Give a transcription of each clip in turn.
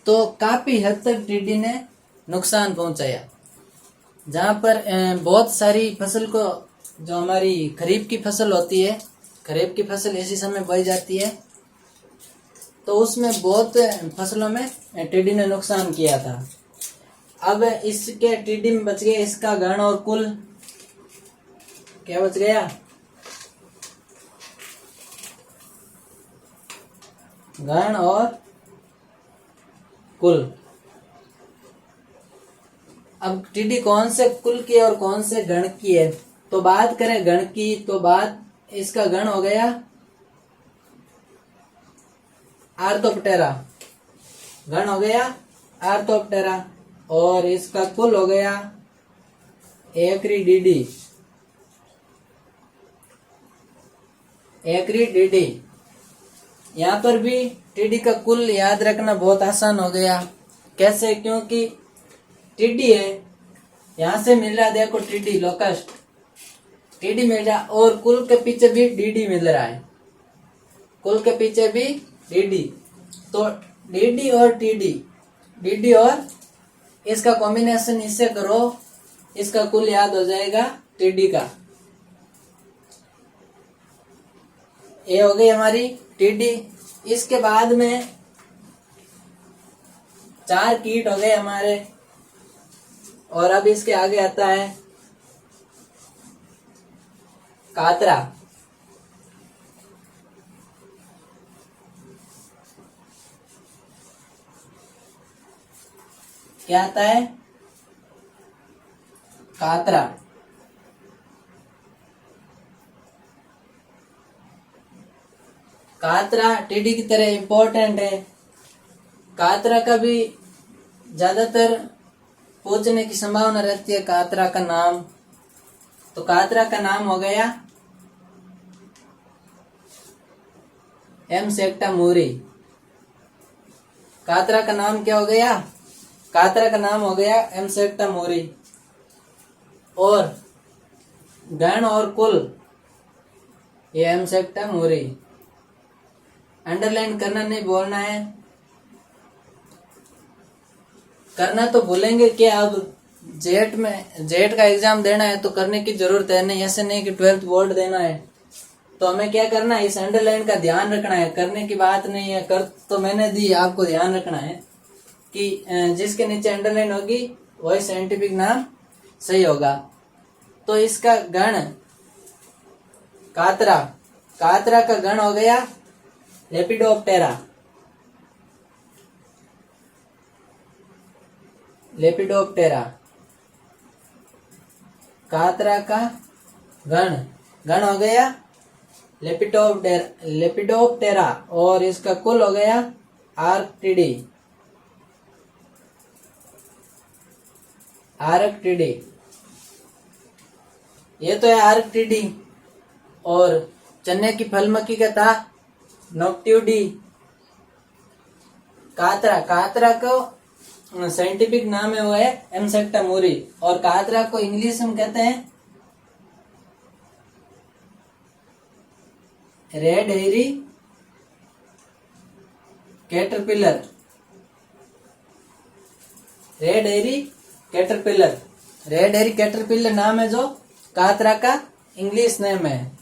तो काफी हद तक टिड्डी ने नुकसान पहुंचाया। जहां पर बहुत सारी फसल को, जो हमारी खरीफ की फसल होती है, खरीफ की फसल इसी समय बोई जाती है, तो उसमें बहुत फसलों में टिड्डी ने नुकसान किया था। अब इसके टिड्डी में बच गया इसका गण और कुल। क्या बच गया? गण और कुल। अब टिड्डी कौन से कुल की और कौन से गण की है? तो बात करें गण की, तो बात इसका गण हो गया आर्थोप्टेरा, गण हो गया आर्थोप्टेरा, और इसका कुल हो गया एक्रिडिडी, एक्रिडिडी। यहाँ पर भी टिड्डी का कुल याद रखना बहुत आसान हो गया। कैसे? क्योंकि टिड्डी है, यहां से मिल रहा, देखो टिड्डी लोकस्ट, टिड्डी मिल रहा, और कुल के पीछे भी डीडी मिल रहा है, कुल के पीछे भी डीडी। तो डीडी और टीडी, डीडी और इसका कॉम्बिनेशन इससे करो, इसका कुल याद हो जाएगा टिड्डी का। ये हो गई हमारी टिड्डी। इसके बाद में 4 कीट हो गए हमारे, और अब इसके आगे आता है कातरा। क्या आता है? कातरा। कातरा टिड्डी की तरह इंपॉर्टेंट है। कातरा का भी ज्यादातर पूछने की संभावना रहती है, कातरा का नाम। तो कातरा का नाम हो गया एमसेक्टा मूरी। कातरा का नाम क्या हो गया? कातरा का नाम हो गया एमसेक्टा मूरी। और गण और कुल, ये एमसेक्टा मूरी। अंडरलाइन करना नहीं, बोलना है। करना तो भूलेंगे क्या? अब जेट में, जेट का एग्जाम देना है तो करने की जरूरत है नहीं, ऐसे नहीं कि 12th बोर्ड देना है तो हमें क्या करना है, इस अंडरलाइन का ध्यान रखना है। करने की बात नहीं है, कर तो मैंने दी, आपको ध्यान रखना है कि जिसके नीचे अंडरलाइन होगी वही साइंटिफिक नाम सही होगा। तो इसका गण कातरा, कातरा का गण हो गया लेपिडोप्टेरा, लेपिडोप्टेरा। कातरा का गण, गण हो गया लेपिडोप्टेरा, और इसका कुल हो गया आर्कटिडी, आर्कटिडी। ये तो है आर्कटिडी। और चने की फल मक्खी का था नोक्टिडी। कातरा, कातरा को साइंटिफिक नाम है वो है एमसेक्टा मूरी, और कातरा को इंग्लिश में कहते हैं रेड हेरी कैटरपिलर, रेड हेरी कैटरपिलर। रेड हेरी कैटरपिलर नाम है जो कातरा का इंग्लिश नेम है।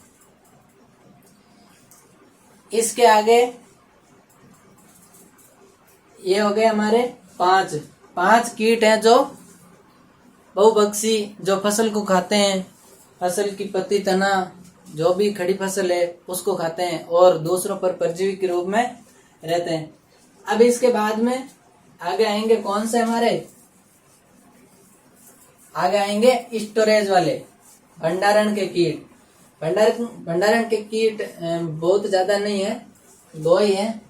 इसके आगे ये हो गए हमारे 5 कीट हैं जो बहुभक्षी, जो फसल को खाते हैं, फसल की पत्ती, तना, जो भी खड़ी फसल है उसको खाते हैं और दूसरों पर परजीवी के रूप में रहते हैं। अब इसके बाद में आगे आएंगे कौन से हमारे, आगे आएंगे स्टोरेज वाले, भंडारण के कीट। भंडारण के कीट बहुत ज्यादा नहीं है, 2 ही है।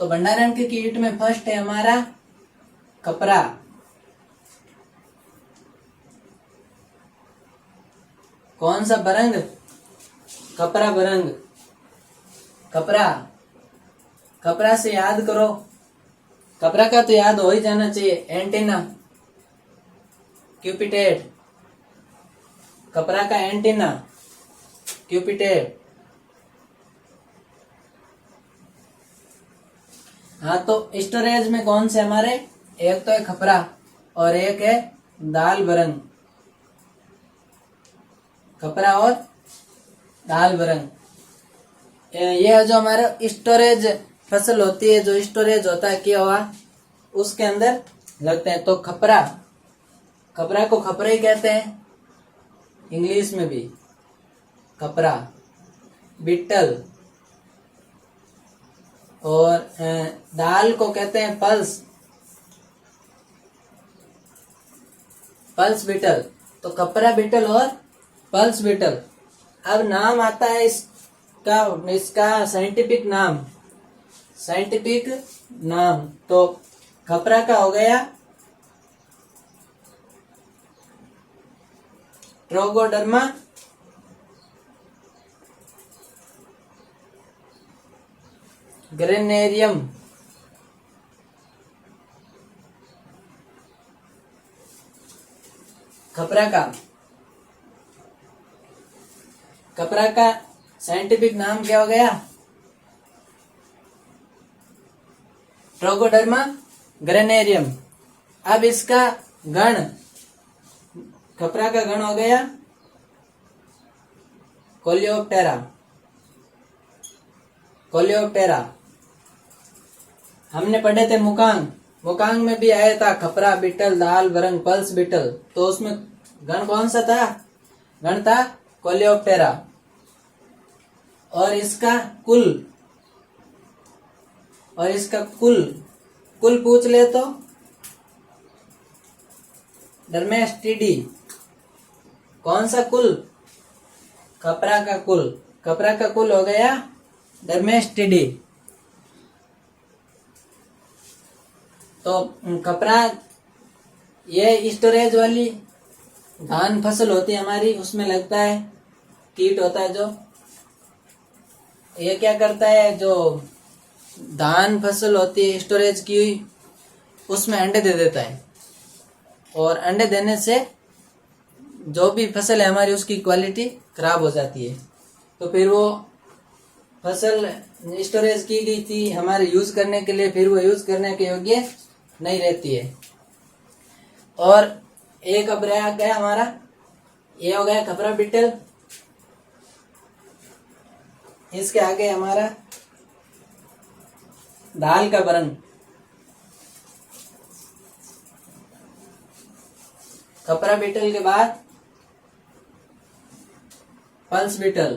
तो भंडारण के कीट में फर्स्ट है हमारा कपरा। कौन सा बरंग? कपरा बरंग। कपरा, कपरा से याद करो, कपरा का तो याद हो ही जाना चाहिए, एंटीना, क्यूपिटेट। कपरा का एंटीना क्यूपिटेट। हाँ, तो स्टोरेज में कौन से हमारे, एक तो है खपरा और एक है दाल बरंग। खपरा और दाल बरंग, ये जो हमारे स्टोरेज फसल होती है, जो स्टोरेज होता है किया हुआ, उसके अंदर लगते हैं। तो खपरा, खपरा को खपरा ही कहते हैं इंग्लिश में भी, खपरा। बिट्टल और दाल को कहते हैं पल्स, पल्स बीटल। तो खपरा बीटल और पल्स बीटल। अब नाम आता है इसका साइंटिफिक नाम, साइंटिफिक नाम। तो खपरा का हो गया ट्रोगोडर्मा ग्रेनेरियम। खपरा का साइंटिफिक नाम क्या हो गया, ट्रोगोडर्मा ग्रेनेरियम। अब इसका गण, खपरा का गण हो गया कोलियोप्टेरा, कोलियोप्टेरा। हमने पढ़े थे मुकांग, मुकांग में भी आया था खपरा बीटल दाल बरंग पल्स बीटल। तो उसमें गण कौन सा था, गण था कोलियोप्टेरा। और इसका कुल, और इसका कुल, कुल पूछ ले तो डर्मेस्टिडी। कौन सा कुल, खपरा का कुल, खपरा का कुल हो गया डर्मेस्टिडी। तो खपरा ये स्टोरेज वाली धान फसल होती है हमारी, उसमें लगता है, कीट होता है जो, ये क्या करता है, जो धान फसल होती है स्टोरेज की हुई, उसमें अंडे दे देता है। और अंडे देने से जो भी फसल है हमारी, उसकी क्वालिटी खराब हो जाती है। तो फिर वो फसल स्टोरेज की गई थी हमारे यूज करने के लिए, फिर वो यूज करने के योग्य नहीं रहती है। और एक अब रह गया हमारा, ये हो गया खपरा बीटल। इसके आगे हमारा दाल का बरंग। खपरा बीटल के बाद पल्स बीटल।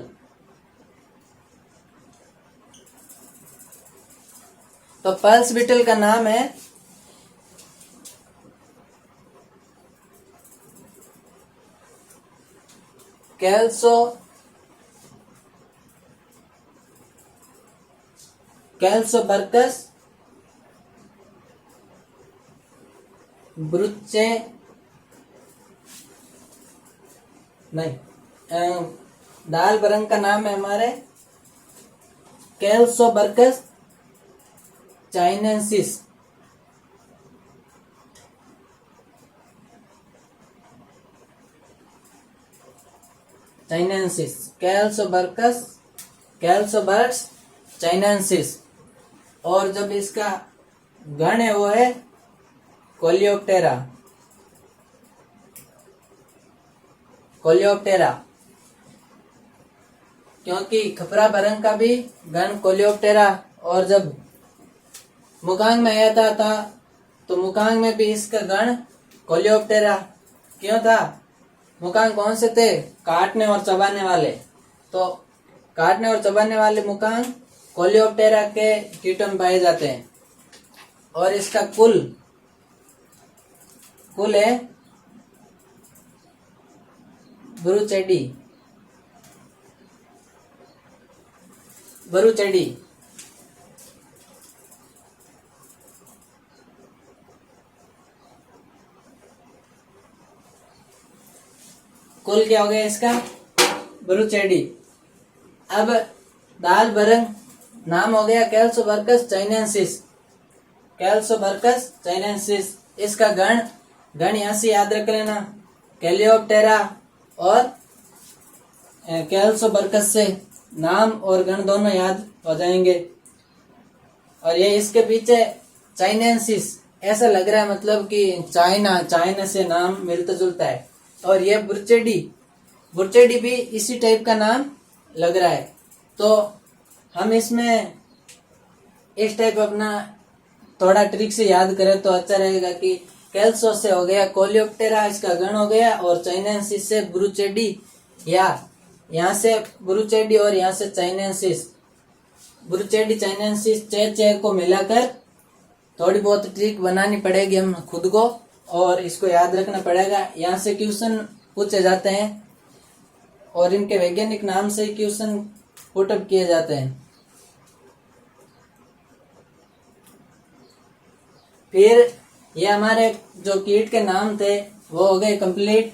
तो पल्स बीटल का नाम है कैल्सोबर्कस ब्रुचे, नहीं, दाल बरंग का नाम है हमारे कैल्सोबर्कस चाइनेंसिस। Chinensis, कैल्सोबर्कस chinensis. और जब इसका गण है वो है कोलियोप्टेरा, कोलियोप्टेरा। क्योंकि खपरा बरंग का भी गण कोलियोप्टेरा। और जब मुकांग में आया था तो मुकांग में भी इसका गण कोलियोप्टेरा। क्यों था, मुकांग कौन से थे, काटने और चबाने वाले। तो काटने और चबाने वाले मुकांग कोलियोप्टेरा के कीटों में पाए जाते हैं। और इसका कुल है ब्रुचेडी, बरुचेडी। कुल क्या हो गया इसका, बरुचेडी। अब दाल बरंग नाम हो गया कैल्सोबर्कस चाइनेंसिस, कैल्सोबर्कस चाइनेंसिस। इसका गण यहाँ से याद रख लेना, कैलियोप्टेरा और कैल्सोबर्कस से नाम और गण दोनों याद हो जाएंगे। और ये इसके पीछे चाइनेंसिस ऐसा लग रहा है, मतलब कि चाइना से नाम मिलता जुलता है। और ये बुरचेडी भी इसी टाइप का नाम लग रहा है। तो हम इसमें इस टाइप अपना थोड़ा ट्रिक से याद करें तो अच्छा रहेगा कि कैल्सो से हो गया कोलियोप्टेरा, इसका गण हो गया, और चाइनेंसिस से ब्रुचेडी, या यहाँ से ब्रुचेडी और यहाँ से चाइनेंसिस, ब्रुचेडी चाइनेंसिस चे को मिलाकर थोड़ी बहुत ट्रिक बनानी पड़ेगी हम खुद को, और इसको याद रखना पड़ेगा। यहाँ से क्वेश्चन पूछे जाते हैं और इनके वैज्ञानिक नाम से क्वेश्चन पुटअप किए जाते हैं। फिर ये हमारे जो कीट के नाम थे वो हो गए कंप्लीट।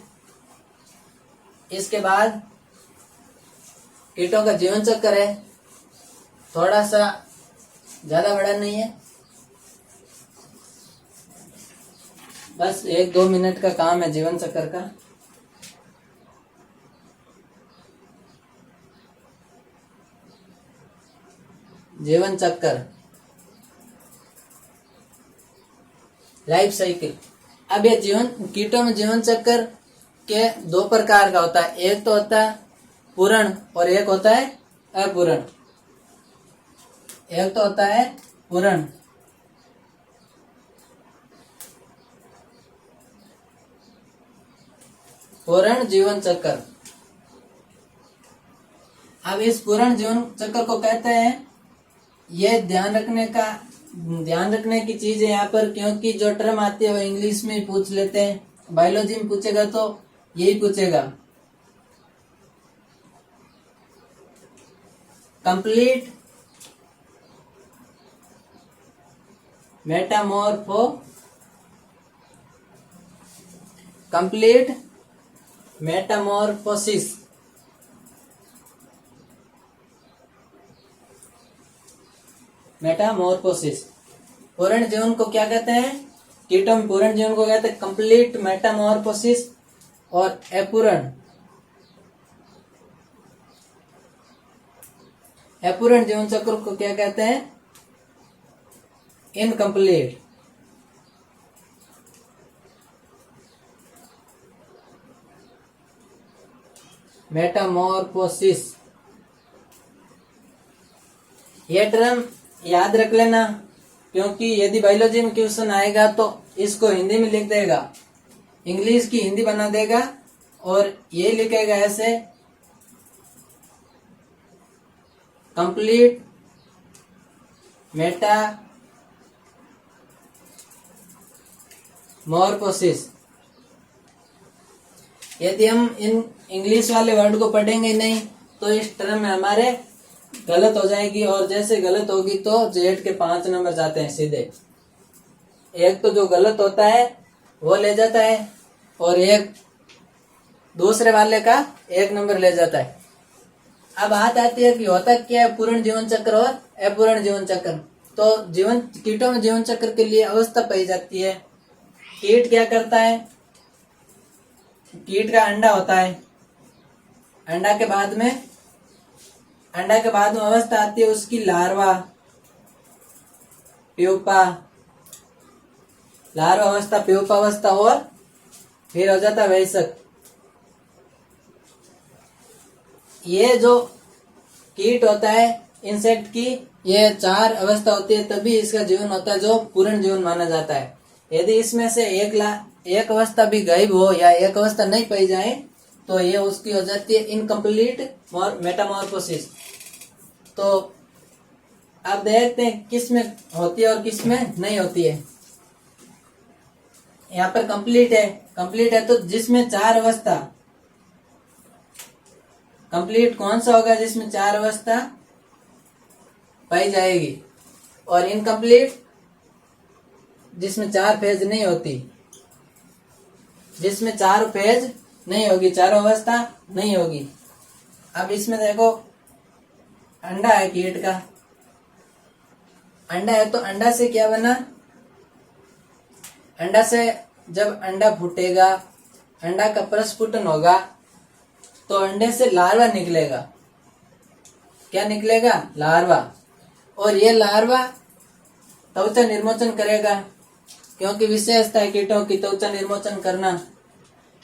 इसके बाद कीटों का जीवन चक्र है, थोड़ा सा ज्यादा बड़ा नहीं है, बस 1-2 मिनट का काम है जीवन चक्र का। जीवन चक्र, लाइफ साइकिल। अब ये कीटों में जीवन चक्र के 2 प्रकार का होता है, एक तो होता है पूर्ण और एक होता है अपूर्ण। एक तो होता है पूर्ण, पूर्ण जीवन चक्र। अब इस पूर्ण जीवन चक्र को कहते हैं, ये ध्यान रखने की चीज है यहाँ पर, क्योंकि जो टर्म आती है वो इंग्लिश में ही पूछ लेते हैं, बायोलॉजी में पूछेगा तो यही पूछेगा। Complete Metamorphosis. पूर्ण जीवन को क्या कहते हैं? कीटों में पूर्ण जीवन को कहते हैं कंप्लीट मेटामॉर्फोसिस, और अपूर्ण जीवन चक्र को क्या कहते हैं? इनकम्प्लीट। मेटामॉर्फोसिस, ये टर्म याद रख लेना, क्योंकि यदि बायोलॉजी में क्वेश्चन आएगा तो इसको हिंदी में लिख देगा, इंग्लिश की हिंदी बना देगा और ये लिखेगा ऐसे कंप्लीट मेटामॉर्फोसिस। यदि हम इन इंग्लिश वाले वर्ड को पढ़ेंगे नहीं तो इस टर्म में हमारे गलत हो जाएगी, और जैसे गलत होगी तो जेड के 5 नंबर जाते हैं सीधे। एक तो जो गलत होता है वो ले जाता है, और एक दूसरे वाले का 1 नंबर ले जाता है। अब बात आती है कि होता क्या है पूर्ण जीवन चक्र और अपूर्ण जीवन चक्र। तो कीटों में जीवन चक्र के लिए अवस्था पाई जाती है। कीट क्या करता है? कीट का अंडा होता है, अंडा के बाद में अवस्था आती है उसकी लार्वा, प्यूपा अवस्था, और फिर हो जाता है वयस्क। ये जो कीट होता है इंसेक्ट की, ये 4 अवस्था होती है, तभी इसका जीवन होता है जो पूर्ण जीवन माना जाता है। यदि इसमें से एक अवस्था भी गायब हो या एक अवस्था नहीं पाई जाए तो ये उसकी हो जाती है इनकम्प्लीट मेटामॉर्फोसिस। तो आप देखते हैं किस में होती है और किस में नहीं होती है। यहाँ पर कंप्लीट है तो जिसमें 4 अवस्था, कंप्लीट कौन सा होगा जिसमें 4 अवस्था पाई जाएगी, और इनकम्प्लीट जिसमें 4 फेज नहीं होती, जिसमें 4 फेज नहीं होगी, 4 अवस्था नहीं होगी। अब इसमें देखो अंडा है कीट का, अंडा है तो अंडा से क्या बना? अंडा से जब अंडा फूटेगा, अंडा का प्रस्फुटन होगा तो अंडे से लार्वा निकलेगा। क्या निकलेगा? लार्वा। और ये लार्वा त्वचा निर्मोचन करेगा, क्योंकि विशेषता है कीटों की त्वचा निर्मोचन करना।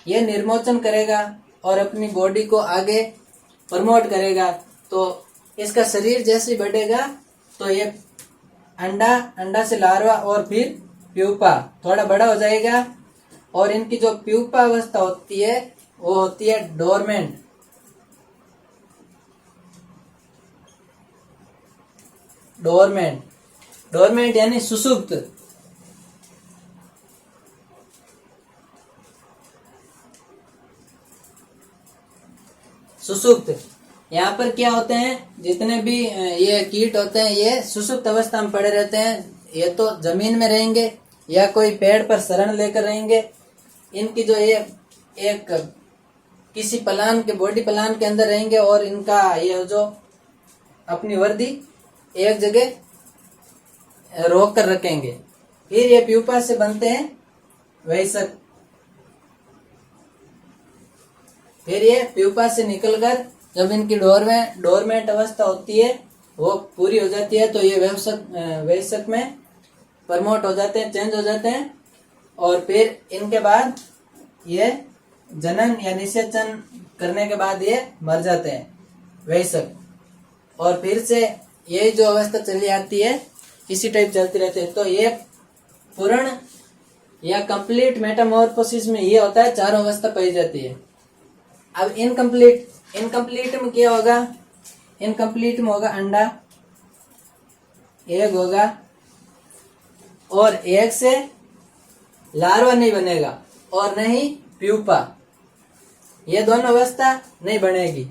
ये निर्मोचन करेगा और अपनी बॉडी को आगे प्रमोट करेगा। तो इसका शरीर जैसे बढ़ेगा तो ये अंडा, अंडा से लार्वा और फिर प्यूपा थोड़ा बड़ा हो जाएगा। और इनकी जो प्यूपा अवस्था होती है वो होती है डोरमेंट। डोरमेंट, डोरमेंट यानी सुसुप्त। सुसुप्त, यहाँ पर क्या होते हैं, जितने भी ये कीट होते हैं ये सुसुप्त अवस्था में पड़े रहते हैं। ये तो जमीन में रहेंगे या कोई पेड़ पर शरण लेकर रहेंगे। इनकी जो ये एक किसी प्लान के, बॉडी प्लान के अंदर रहेंगे और इनका ये जो अपनी वर्दी एक जगह रोक कर रखेंगे। फिर ये प्यूपा से बनते हैं वयस्क। फिर ये प्यूपा से निकलकर जब इनकी डोरमेंट अवस्था होती है वो पूरी हो जाती है तो ये वयस्क में प्रमोट हो जाते हैं, चेंज हो जाते हैं। और फिर इनके बाद ये जनन या निषेचन करने के बाद ये मर जाते हैं वयस्क। और फिर से यही जो अवस्था चली आती है इसी टाइप चलती रहती है। तो ये पूर्ण या कंप्लीट मेटामॉर्फोसिस में ये होता है, चारों अवस्था पाई जाती है। अब इनकम्प्लीट में क्या होगा, इनकम्प्लीट में होगा अंडा, एग होगा और एग से लार्वा नहीं बनेगा और न ही प्यूपा, ये दोनों अवस्था नहीं बनेगी।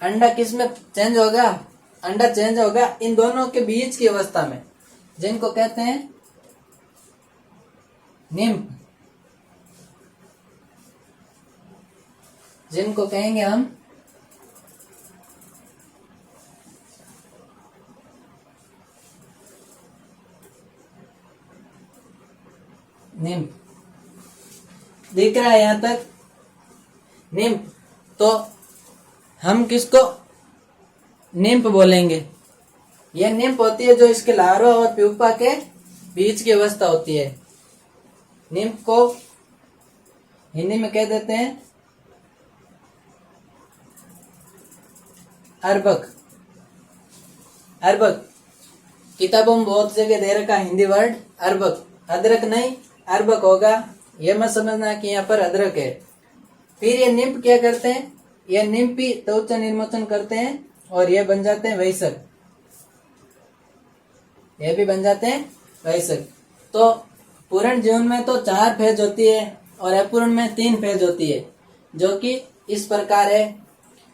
अंडा किस में चेंज होगा, अंडा चेंज होगा इन दोनों के बीच की अवस्था में, जिनको कहते हैं निम्फ, जिनको कहेंगे हम निम्फ। दिख रहा है यहां तक निम्फ। तो हम किसको निम्फ बोलेंगे, यह निम्फ होती है जो इसके लार्वा और प्यूपा के बीच की अवस्था होती है। निम्फ को हिंदी में कह देते हैं अर्भक। अर्भक किताबों में बहुत जगह दे रखा हिंदी वर्ड अर्भक, अदरक नहीं अर्भक होगा, यह मत समझना कि यहाँ पर अदरक है। फिर ये निम्फ क्या करते हैं, ये निम्फ भी त्वचा निर्मोचन करते हैं और ये बन जाते हैं वयस्क, ये भी बन जाते हैं वयस्क। तो पूर्ण जीवन में तो 4 फेज होती है और अपूर्ण में 3 फेज होती है, जो कि इस प्रकार है।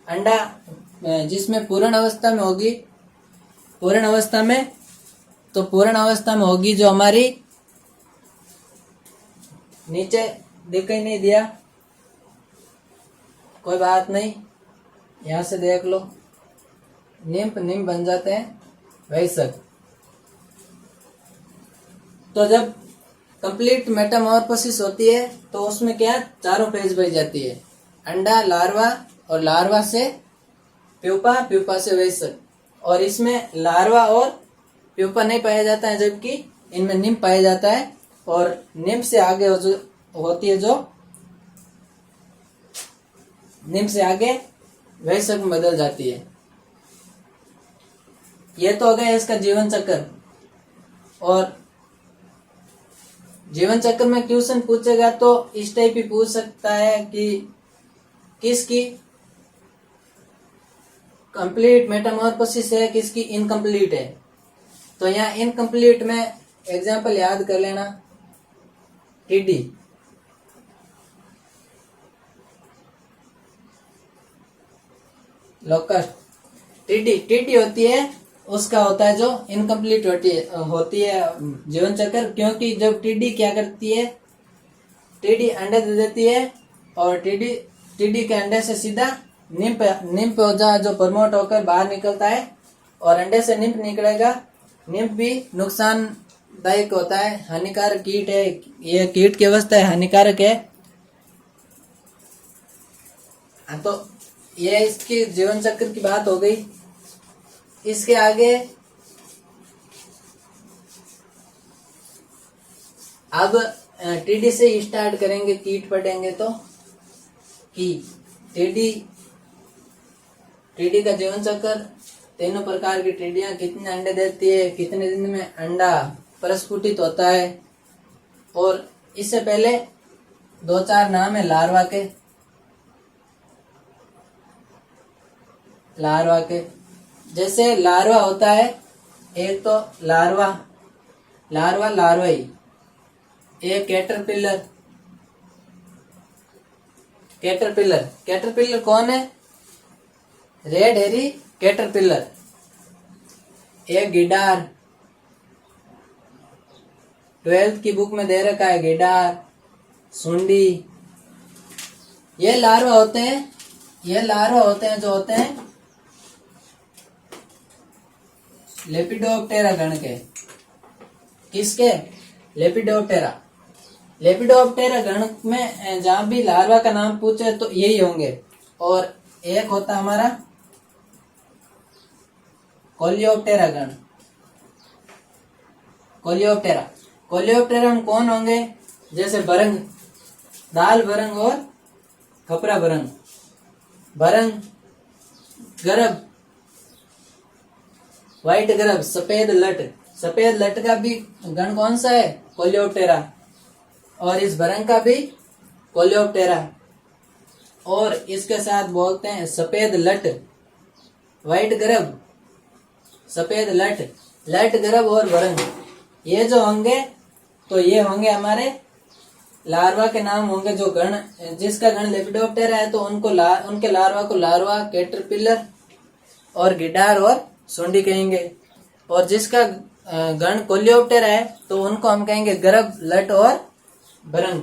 अंडा जिसमें पूर्ण अवस्था में होगी, पूर्ण अवस्था में तो पूर्ण अवस्था में होगी जो हमारी, नीचे दिखाई नहीं दिया कोई बात नहीं, यहां से देख लो, निम्फ बन जाते हैं वयस्क। तो जब कंप्लीट मेटामॉर्फोसिस होती है तो उसमें क्या 4 फेज पाई जाती है, अंडा, लार्वा और लार्वा से प्यूपा, प्यूपा से वयस्क। और इसमें लार्वा और प्यूपा नहीं पाया जाता है, जबकि इनमें निम्फ पाया जाता है। और निम्फ से आगे होती है जो निम्फ से आगे वयस्क में बदल जाती है। ये तो हो गया इसका जीवन चक्र। और जीवन चक्र में क्वेश्चन पूछेगा तो इस टाइप ही पूछ सकता है कि किसकी कंप्लीट मेटामॉर्फोसिस है, किसकी इनकम्प्लीट है। तो यहाँ इनकम्प्लीट में एग्जाम्पल याद कर लेना, टीडी, लोकस्ट। टीडी होती है, उसका होता है जो इनकम्प्लीट होती है जीवन चक्र। क्योंकि जब टीडी क्या करती है, टीडी अंडे दे देती है और टीडी के अंडे से सीधा निम्फ जो प्रमोट होकर बाहर निकलता है और अंडे से निम्फ निकलेगा। निम्फ भी नुकसानदायक होता है, हानिकारक कीट है, ये कीट की अवस्था है, हानिकारक है। तो ये इसकी जीवन चक्र की बात हो गई। इसके आगे अब टीडी से स्टार्ट करेंगे, कीट पढ़ेंगे तो की। टीडी का जीवन चक्र, तीनों प्रकार की टिड्डियां कितने अंडे देती है, कितने दिन में अंडा प्रस्फुटित होता है, और इससे पहले 2-4 नाम है लार्वा के। जैसे लार्वा होता है, एक तो लार्वाई, एक कैटरपिलर कौन है? रेड हेरी कैटरपिलर। एक गिडार, 12th की बुक में दे रखा है गिडार, सुंडी। ये लार्वा होते हैं जो होते हैं लेपिडोप्टेरा गण के। किसके? लेपिडोप्टेरा गण में जहां भी लार्वा का नाम पूछे तो यही होंगे। और एक होता हमारा कोलियोप्टेरा गण। कोलियोप्टेरा में कौन होंगे? जैसे बरंग, दाल बरंग और खपरा बरंग। गरब, व्हाइट गरब, सफेद लट का भी गण कौन सा है? कोलियोप्टेरा। और इस बरंग का भी कोलियोप्टेरा। और इसके साथ बोलते हैं सफेद लट, व्हाइट गरब, सफेद लट गरब और बरंग। ये जो होंगे तो ये होंगे हमारे लार्वा के नाम होंगे। जो गण, जिसका गण लेपिडोप्टेरा है तो उनके लार्वा को लार्वा, कैटरपिलर और गिडार और सुंडी कहेंगे। और जिसका गण कोलियोप्टेरा है तो उनको हम कहेंगे गरब, लट और बरंग।